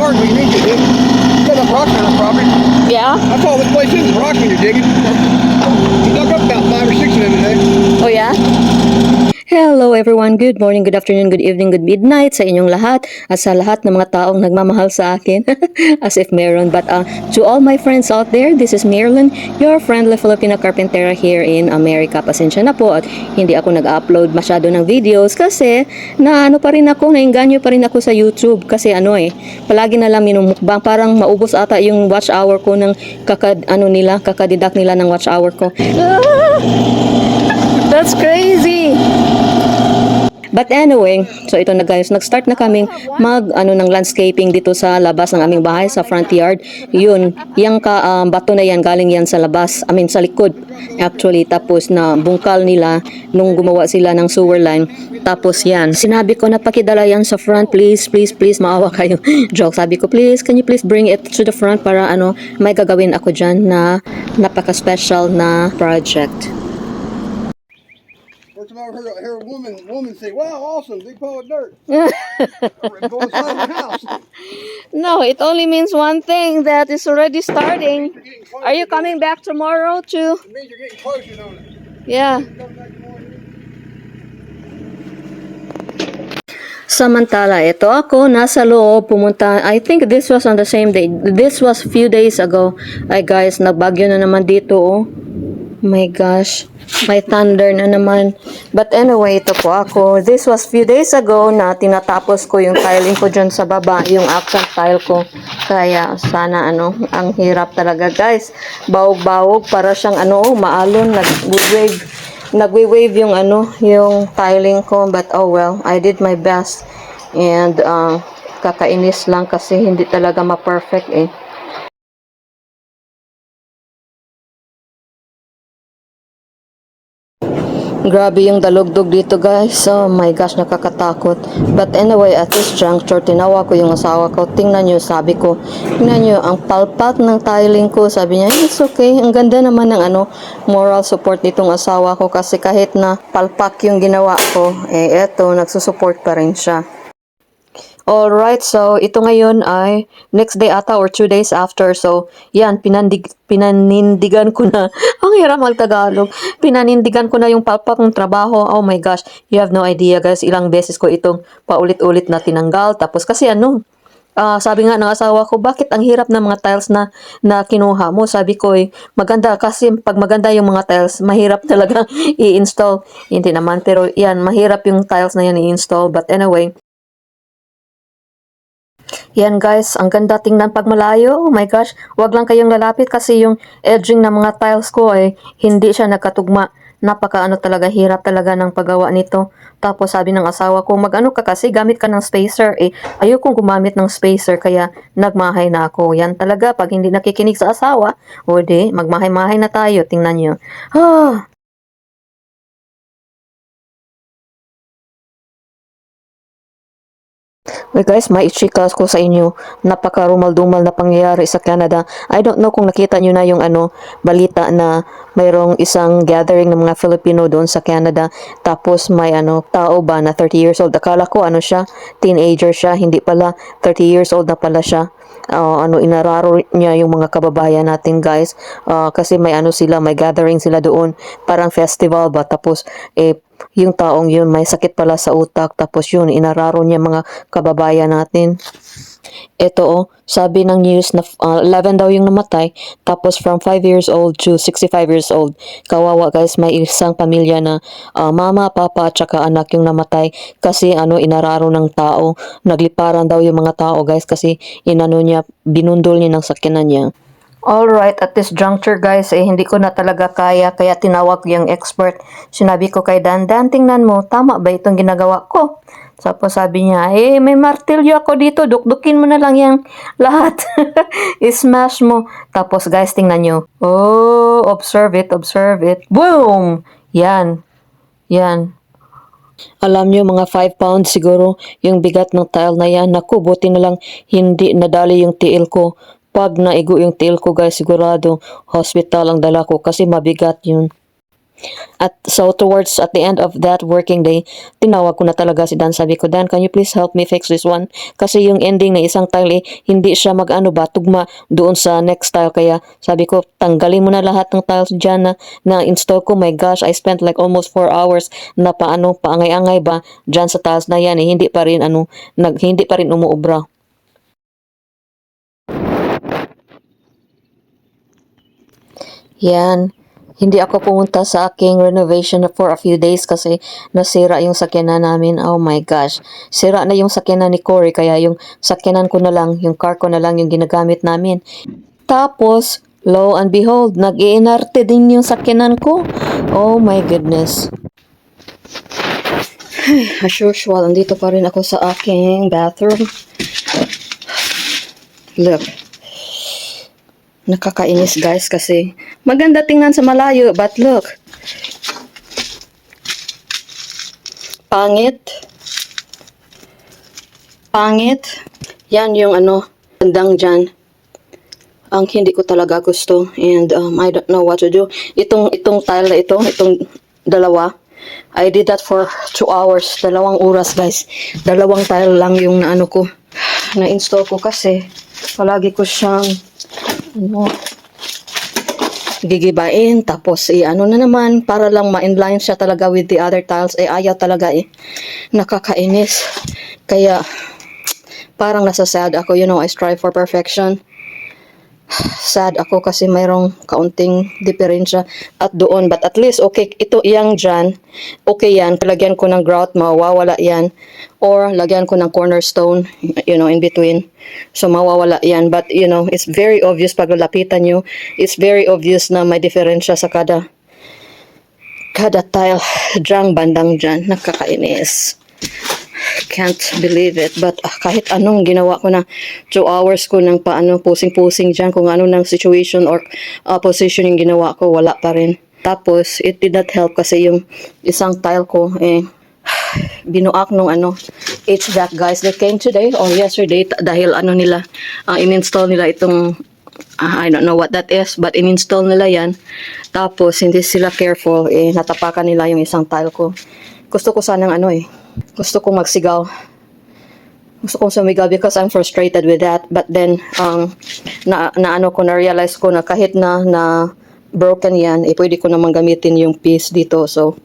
hard when you need to dig. You got enough rock on the property. Yeah? That's all this place is rock when you're digging. You dug up about 5 or 6 of them today. Oh yeah? Hello everyone, good morning, good afternoon, good evening, good midnight sa inyong lahat at sa lahat ng mga taong nagmamahal sa akin as if meron. But to all my friends out there, this is Marilyn, your friendly Filipino carpentera here in America. Pasensya na po at hindi ako nag-upload masyado ng videos kasi nainganyo pa rin ako sa YouTube kasi palagi na lang minumukbang, parang maubos ata yung watch hour ko ng kakadidak nila ng watch hour ko. That's crazy! But anyway, so ito na guys, nag-start na kaming ng landscaping dito sa labas ng aming bahay, sa front yard. Yun, yung bato na yan, galing yan sa labas, sa likod actually. Tapos na bungkal nila nung gumawa sila ng sewer line. Tapos yan, sinabi ko na pakidala yan sa front, please, please, please, maawa kayo. Joke, sabi ko, please, can you please bring it to the front para may gagawin ako dyan na napaka-special na project. First time I heard a woman say, "Wow, awesome, big pile of dirt." Go inside the house. No, it only means one thing, that it's already starting. Are you coming back tomorrow too? It means you're getting closer, don't it? Yeah. Samantala, ito ako nasa loob pumunta. I think this was on the same day. This was few days ago. Ay guys, nagbagyo na naman dito oh. My gosh, may thunder na naman. But anyway, ito po ako. This was few days ago na tinatapos ko yung tiling ko dyan sa baba, yung accent tile ko. Kaya sana ang hirap talaga guys. Bawog-bawog para siyang maalon, nagwe-wave yung yung tiling ko. But oh well, I did my best. And kakainis lang kasi hindi talaga ma-perfect eh. Grabe yung dalugdog dito guys. Oh my gosh, nakakatakot. But anyway, at this juncture, tinawa ko yung asawa ko. Tingnan nyo, sabi ko. Tingnan nyo, ang palpak ng tiling ko. Sabi niya, it's okay. Ang ganda naman ng moral support nitong asawa ko. Kasi kahit na palpak yung ginawa ko, eto, nagsusupport pa rin siya. Alright, so ito ngayon ay next day ata or 2 days after. So, yan, pinanindigan ko na. Ang hirap mag-Tagalog. Pinanindigan ko na yung palpak ng trabaho. Oh my gosh, you have no idea guys. Ilang beses ko itong paulit-ulit na tinanggal. Tapos kasi sabi nga ng asawa ko, bakit ang hirap ng mga tiles na kinuha mo? Sabi ko maganda kasi pag maganda yung mga tiles, mahirap talaga i-install. Hindi naman, pero yan, mahirap yung tiles na yan i-install. But anyway, yan guys, ang ganda tingnan pag malayo. Oh my gosh, wag lang kayong lalapit kasi yung edging ng mga tiles ko hindi siya nagkatugma. Napaka talaga, hirap talaga ng paggawa nito. Tapos sabi ng asawa ko, ka kasi, gamit ka ng spacer. Ayokong gumamit ng spacer kaya nagmahay na ako. Yan talaga, pag hindi nakikinig sa asawa, magmahay-mahay na tayo, tingnan nyo. Well guys, maichika ko sa inyo, napaka-rumal-dumal na pangyayari sa Canada. I don't know kung nakita nyo na yung balita na mayroong isang gathering ng mga Filipino doon sa Canada. Tapos may tao ba na 30 years old. Akala ko siya, teenager siya, hindi pala, 30 years old na pala siya. Inararo niya yung mga kababayan natin guys. Kasi may may gathering sila doon, parang festival ba. Tapos yung taong yun may sakit pala sa utak, tapos yun inararo niya mga kababayan natin. Ito sabi ng news na 11 daw yung namatay, tapos from 5 years old to 65 years old. Kawawa guys, may isang pamilya na mama, papa at saka anak yung namatay kasi inararo ng tao. Nagliparan daw yung mga tao guys kasi binundol niya ng sakyanan niya. Alright, at this juncture guys, hindi ko na talaga kaya tinawag yung expert. Sinabi ko kay Dandan, tingnan mo, tama ba itong ginagawa ko? Tapos sabi niya, may martilyo ako dito, dukdukin mo na lang yung lahat. I-smash mo. Tapos guys, tingnan nyo. Oh, observe it. Boom! Yan. Alam nyo, mga 5 pounds siguro yung bigat ng tile na yan. Naku, buti na lang hindi nadali yung tiil ko. Pag naigo yung tail ko guys, sigurado hospital ang dala ko kasi mabigat yun. At so towards at the end of that working day, tinawag ko na talaga si Dan. Sabi ko, Dan, can you please help me fix this one? Kasi yung ending na isang tile hindi siya tugma doon sa next tile. Kaya sabi ko, tanggalin mo na lahat ng tiles dyan na install ko. My gosh, I spent like almost 4 hours na paangay-angay ba dyan sa tiles na yan. Hindi pa rin hindi pa rin umuubra. Yan. Hindi ako pumunta sa aking renovation for a few days kasi nasira yung sakyanan namin. Oh my gosh. Sira na yung sakyanan ni Cory kaya yung sakyanan ko na lang, yung car ko na lang yung ginagamit namin. Tapos, lo and behold, nag-iinarte din yung sakyanan ko. Oh my goodness. As usual, andito pa rin ako sa aking bathroom. Look. Nakakainis guys kasi maganda tingnan sa malayo but look. Pangit. Pangit. Yan yung bandang dyan. Ang hindi ko talaga gusto and I don't know what to do. Itong tile na itong dalawa. I did that for 2 hours. 2 oras guys. 2 tile lang yung na-install ko kasi palagi ko siyang gigibain tapos na naman para lang ma-inline siya talaga with the other tiles ayaw talaga nakakainis kaya parang nasasad ako I strive for perfection. Sad ako kasi mayroong kaunting diferensya at doon but at least okay ito iyang dyan okay yan lagyan ko ng grout mawawala yan or lagyan ko ng cornerstone in between so mawawala yan but it's very obvious pag lalapitan nyo it's very obvious na may diferensya sa kada tile dyan bandang dyan nakakainis. Can't believe it but kahit anong ginawa ko na 2 hours ko ng pusing-pusing dyan kung ano ng situation or positioning ginawa ko wala pa rin tapos it did not help kasi yung isang tile ko binuak nung HVAC guys they came today or yesterday dahil nila in-install nila itong I don't know what that is but in-install nila yan tapos hindi sila careful natapakan nila yung isang tile ko. Gusto ko sanang gusto kong magsigaw. Gusto kong sumigaw because I'm frustrated with that. But then, na-realize ko na kahit na broken yan, pwede ko naman gamitin yung piece dito. So,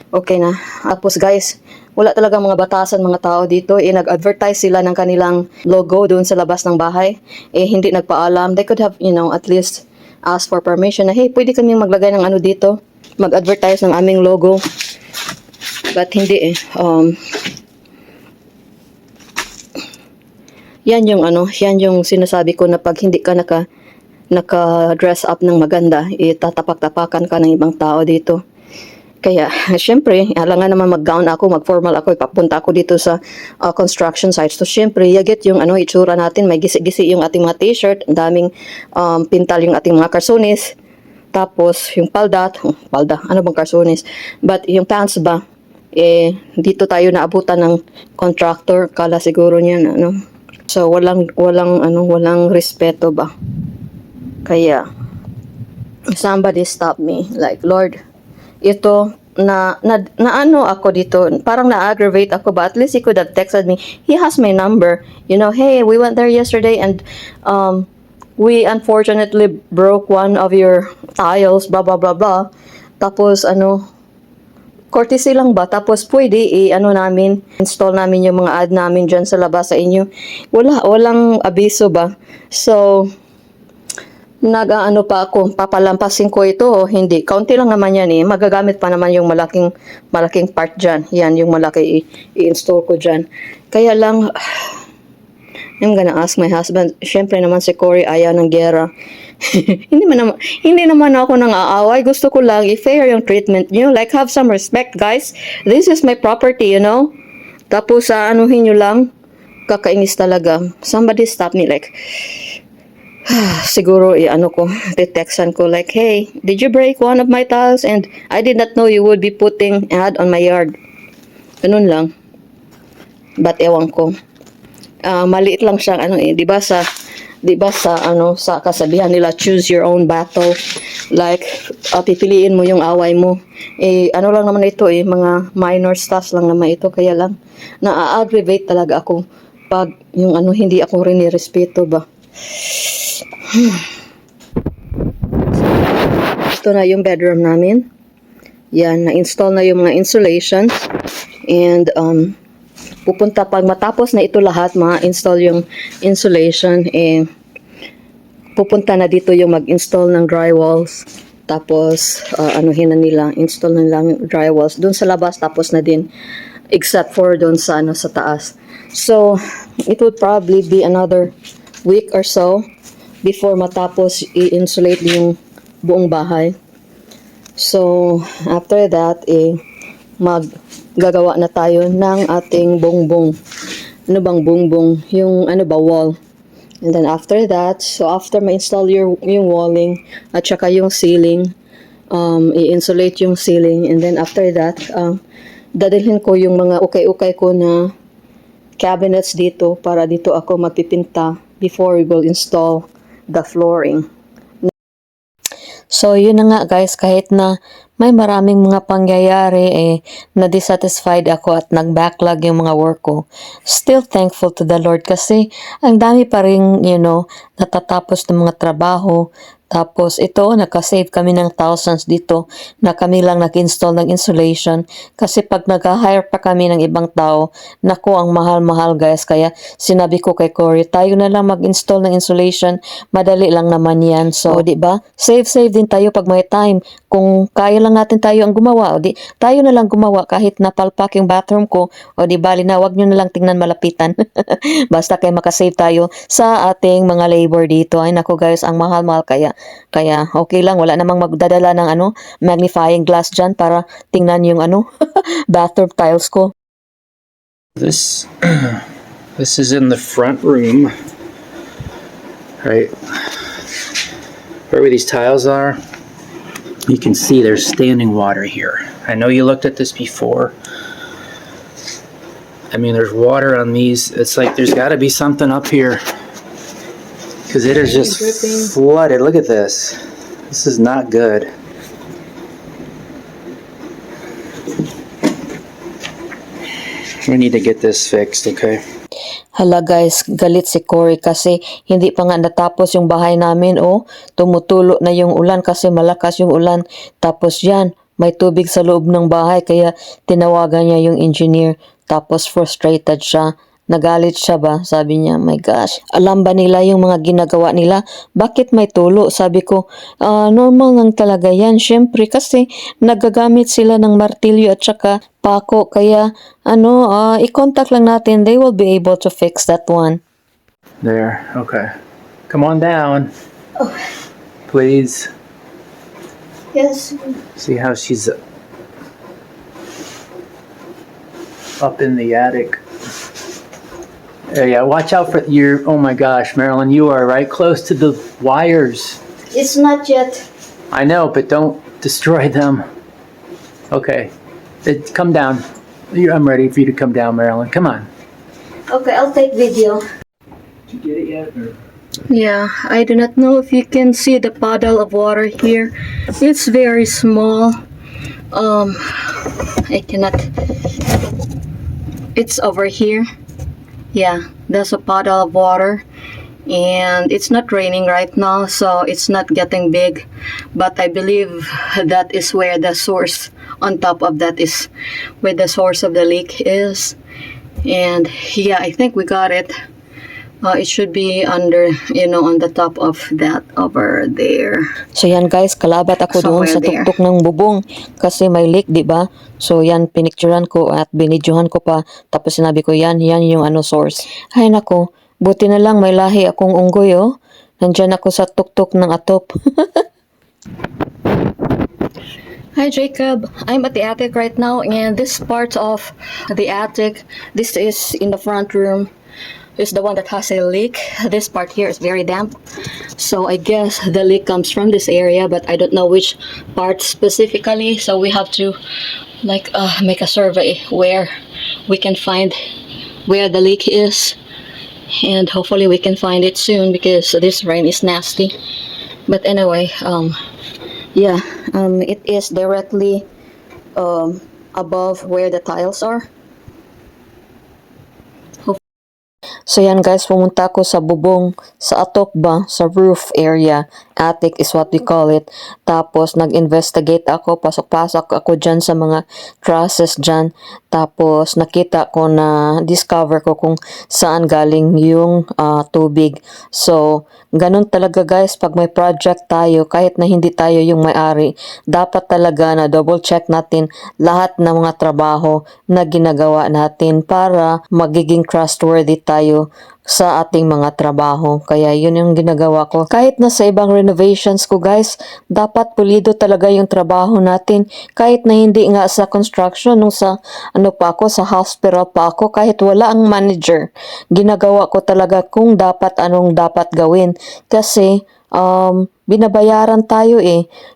okay na. Tapos guys, wala talaga mga batasan mga tao dito. Nag-advertise sila ng kanilang logo doon sa labas ng bahay. Hindi nagpaalam. They could have, at least asked for permission na, hey, pwede kaming maglagay ng dito. Mag-advertise ng aming logo. But hindi yan yung sinasabi ko na pag hindi ka naka-dress up ng maganda, tatapak-tapakan ka ng ibang tao dito. Kaya, syempre, alangan naman mag-gown ako, mag-formal ako, ipapunta ako dito sa construction sites. So, syempre, yagit yung itsura natin, may gisi-gisi yung ating mga t-shirt, ang daming pintal yung ating mga karsones. Tapos, yung palda, ano bang karsones? But, yung pants ba, dito tayo naabutan ng contractor, kala siguro niyan so walang respeto ba kaya somebody stop me like Lord ito na ako dito parang na-aggravate ako ba at least he could have texted me he has my number hey we went there yesterday and we unfortunately broke one of your tiles blah blah blah blah tapos courtesy lang ba? Tapos pwede namin, install namin yung mga ad namin dyan sa labas sa inyo. Walang abiso ba? So, pa ako, papalampasin ko ito o hindi. Kaunti lang naman yan Magagamit pa naman yung malaking part dyan. Yan, yung malaki i-install ko dyan. Kaya lang, I'm gonna ask my husband. Siyempre naman si Cory ayaw ng gera. hindi naman ako nang aaway. Gusto ko lang i-fair yung treatment nyo. Like, have some respect, guys. This is my property, Tapos, anuhin nyo lang. Kakainis talaga. Somebody stop me, like, siguro, titextan ko, like, hey, did you break one of my tiles? And I did not know you would be putting ad on my yard. Ganun lang. But, ewan ko. Maliit lang siyang, di ba, sa 'di ba sa sa kasabihan nila, choose your own battle. Like pipiliin mo yung away mo. Ano lang naman ito mga minor stuff lang naman ito, kaya lang na-aggravate talaga ako pag yung hindi ako rin nirespeto ba. Ito na yung bedroom namin. Yan, na-install na yung mga insulations. And pupunta pag matapos na ito lahat, ma-install yung insulation, pupunta na dito yung mag-install ng drywalls. Tapos anuhin na nila, install na lang drywalls doon sa labas, tapos na din except for doon sa sa taas. So it would probably be another week or so before matapos i-insulate yung buong bahay. So after that maggagawa na tayo ng ating bongbong. Ano bang bongbong? Yung wall. And then after that, so after ma-install yung walling at saka yung ceiling, i-insulate yung ceiling, and then after that, dadalhin ko yung mga ukay-ukay ko na cabinets dito para dito ako magpipinta before we will install the flooring. So, yun na nga guys, kahit na may maraming mga pangyayari, na-dissatisfied ako at nag-backlog yung mga work ko. Still thankful to the Lord kasi ang dami pa rin, natatapos ng mga trabaho. Tapos ito, nakasave kami ng thousands dito na kami lang nag-install ng insulation. Kasi pag nag-hire pa kami ng ibang tao, naku, ang mahal-mahal guys. Kaya sinabi ko kay Cory, tayo na lang mag-install ng insulation. Madali lang naman yan. So, di ba? Save din tayo pag may time. Kung kaya lang natin tayo ang gumawa, tayo na lang gumawa kahit napalpak yung bathroom ko. O di bali na, wag nyo na lang tingnan malapitan. Basta kayo makasave tayo sa ating mga labor dito. Ay naku guys, ang mahal-mahal kaya okay lang, wala namang magdadala ng magnifying glass dyan para tingnan yung bathroom tiles ko. This is in the front room, right? Where these tiles are, you can see there's standing water here. I know you looked at this before. I mean, there's water on these. It's like there's got to be something up here. Because it is just flooded. Look at this. This is not good. We need to get this fixed, okay? Hala guys, galit si Cory kasi hindi pa nga natapos yung bahay namin. Tumutulo na yung ulan kasi malakas yung ulan. Tapos yan, may tubig sa loob ng bahay kaya tinawagan niya yung engineer. Tapos frustrated siya. Nagalit siya ba? Sabi niya, my gosh, alam ba nila yung mga ginagawa nila? Bakit may tulo? Sabi ko, normal lang talaga yan. Siyempre, kasi nagagamit sila ng martilyo at saka pako. Kaya, i-contact lang natin. They will be able to fix that one. There, okay. Come on down. Oh. Please. Yes. See how she's up in the attic. Yeah, watch out for your, oh my gosh, Marilyn, you are right close to the wires. It's not yet. I know, but don't destroy them. Okay, come down. I'm ready for you to come down, Marilyn. Come on. Okay, I'll take video. Did you get it yet? Or? Yeah, I do not know if you can see the puddle of water here. It's very small. I cannot. It's over here. Yeah, there's a puddle of water, and it's not raining right now, so it's not getting big, but I believe that is where the source, on top of that is where the source of the leak is. And yeah, I think we got it. It should be under, on the top of that over there. So yan guys, kalabat ako doon sa tuktok ng bubong kasi may leak, di ba? So yan, pinicturean ko at binidyohan ko pa. Tapos sinabi ko, yan yung source. Ay nako, buti na lang may lahi akong unggoy, Nandyan ako sa tuktok ng atop. Hi Jacob, I'm at the attic right now, and this part of the attic, this is in the front room, is the one that has a leak. This part here is very damp, so I guess the leak comes from this area, but I don't know which part specifically, so we have to make a survey where we can find where the leak is. And hopefully we can find it soon because this rain is nasty. But anyway, yeah, it is directly above where the tiles are. So yan guys, pumunta ako sa bubong, sa atop ba, sa roof area, attic is what we call it. Tapos nag-investigate ako, pasok-pasok ako dyan sa mga trusses dyan. Tapos nakita ko na, discover ko kung saan galing yung tubig. So, ganun talaga guys, pag may project tayo, kahit na hindi tayo yung may-ari, dapat talaga na double check natin lahat ng mga trabaho na ginagawa natin para magiging trustworthy tayo sa ating mga trabaho. Kaya yun yung ginagawa ko. Kahit na sa ibang renovations ko guys, dapat pulido talaga yung trabaho natin. Kahit na hindi nga sa construction, nung sa ano pa ako, sa hospital pa ako, kahit wala ang manager, ginagawa ko talaga kung dapat anong dapat gawin. Kasi binabayaran tayo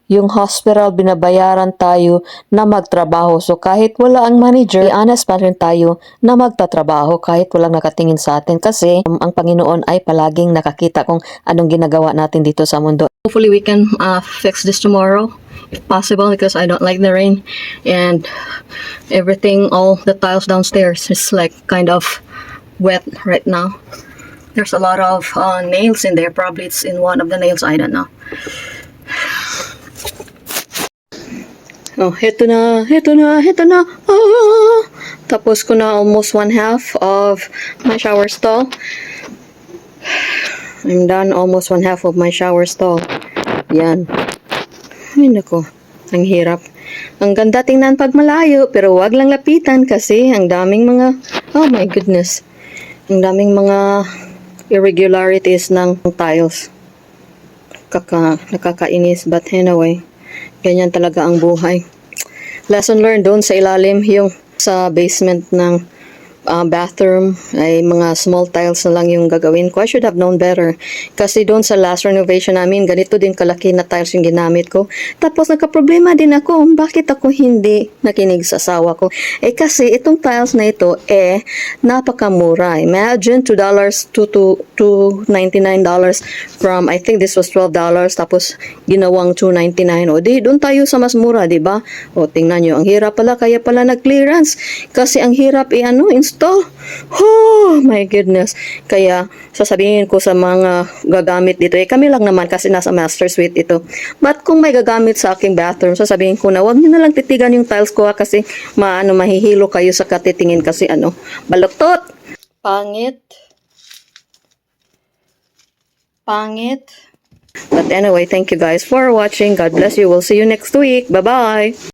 yung hospital binabayaran tayo na magtrabaho. So kahit wala ang manager, honest pa rin tayo na magtatrabaho kahit walang nakatingin sa atin kasi ang Panginoon ay palaging nakakita kung anong ginagawa natin dito sa mundo. Hopefully we can fix this tomorrow if possible because I don't like the rain and everything, all the tiles downstairs is like kind of wet right now. There's a lot of nails in there. Probably it's in one of the nails. I don't know. Oh, heto na. Ah! Tapos ko na almost 1/2 of my shower stall. I'm done almost 1/2 of my shower stall. Yan. Ay, nako. Ang hirap. Ang ganda tingnan pag malayo, pero wag lang lapitan kasi ang daming mga, oh my goodness. Ang daming mga irregularities ng tiles. Nakakainis, but anyway, ganyan talaga ang buhay. Lesson learned doon sa ilalim, yung sa basement ng bathroom ay mga small tiles na lang yung gagawin ko. I should have known better kasi doon sa last renovation namin ganito din kalaki na tiles yung ginamit ko. Tapos nagka-problema din ako bakit ako hindi nakinig sa asawa ko. Kasi itong tiles na ito napakamura. Imagine $2 to $99 from I think this was $12 tapos ginawang $2.99. O di doon tayo sa mas mura, di ba? O tingnan nyo, ang hirap pala kaya pala nag-clearance kasi ang hirap install. Oh my goodness. Kaya sasabihin ko sa mga gagamit dito, kami lang naman kasi nasa master suite ito. But kung may gagamit sa aking bathroom, sasabihin ko na wag niyo na lang titigan yung tiles ko kasi mahihilo kayo sa katitingin kasi baluktot. Pangit. But anyway, thank you guys for watching. God bless you. We'll see you next week. Bye-bye.